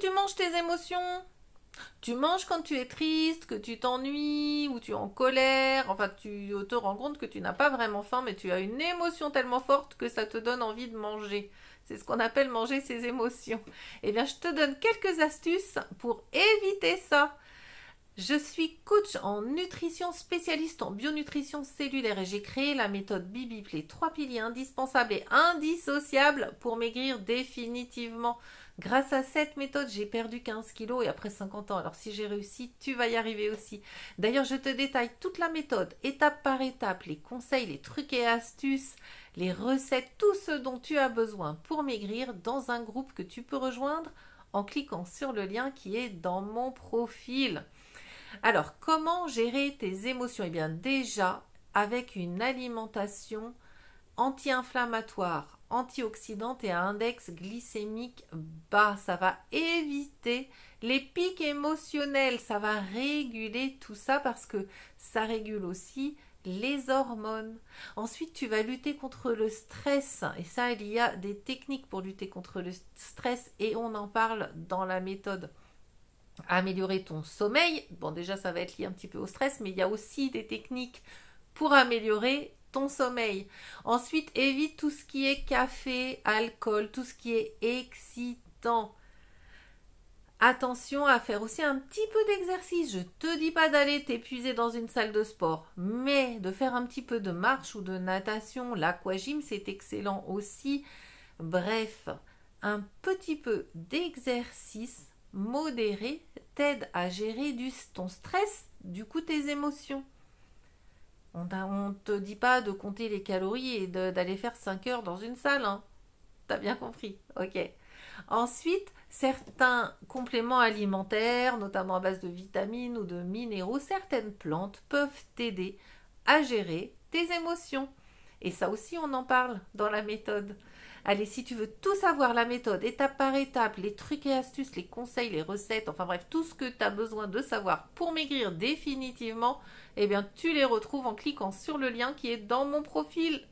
tu manges tes émotions? Tu manges quand tu es triste, que tu t'ennuies ou tu es en colère, enfin tu te rends compte que tu n'as pas vraiment faim mais tu as une émotion tellement forte que ça te donne envie de manger. C'est ce qu'on appelle manger ses émotions. Eh bien, je te donne quelques astuces pour éviter ça. Je suis coach en nutrition, spécialiste en bionutrition cellulaire et j'ai créé la méthode Bibip, les 3 piliers indispensables et indissociables pour maigrir définitivement. Grâce à cette méthode, j'ai perdu 15 kilos et après 50 ans. Alors si j'ai réussi, tu vas y arriver aussi. D'ailleurs, je te détaille toute la méthode, étape par étape, les conseils, les trucs et astuces, les recettes, tout ce dont tu as besoin pour maigrir dans un groupe que tu peux rejoindre en cliquant sur le lien qui est dans mon profil. Alors, comment gérer tes émotions? Eh bien, déjà, avec une alimentation anti-inflammatoire, antioxydante et à index glycémique bas, ça va éviter les pics émotionnels, ça va réguler tout ça parce que ça régule aussi les hormones. Ensuite, tu vas lutter contre le stress et ça, il y a des techniques pour lutter contre le stress et on en parle dans la méthode. Améliorer ton sommeil, bon déjà ça va être lié un petit peu au stress, mais il y a aussi des techniques pour améliorer ton sommeil. Ensuite, évite tout ce qui est café, alcool, tout ce qui est excitant. Attention à faire aussi un petit peu d'exercice. Je te dis pas d'aller t'épuiser dans une salle de sport, mais de faire un petit peu de marche ou de natation. L'aquagym, c'est excellent aussi. Bref, un petit peu d'exercice modéré t'aide à gérer ton stress, du coup tes émotions. On ne te dit pas de compter les calories et d'aller faire 5 heures dans une salle. Hein. T'as bien compris, ok. Ensuite, certains compléments alimentaires, notamment à base de vitamines ou de minéraux, certaines plantes peuvent t'aider à gérer tes émotions. Et ça aussi, on en parle dans la méthode. Allez, si tu veux tout savoir, la méthode, étape par étape, les trucs et astuces, les conseils, les recettes, enfin bref, tout ce que tu as besoin de savoir pour maigrir définitivement, eh bien, tu les retrouves en cliquant sur le lien qui est dans mon profil.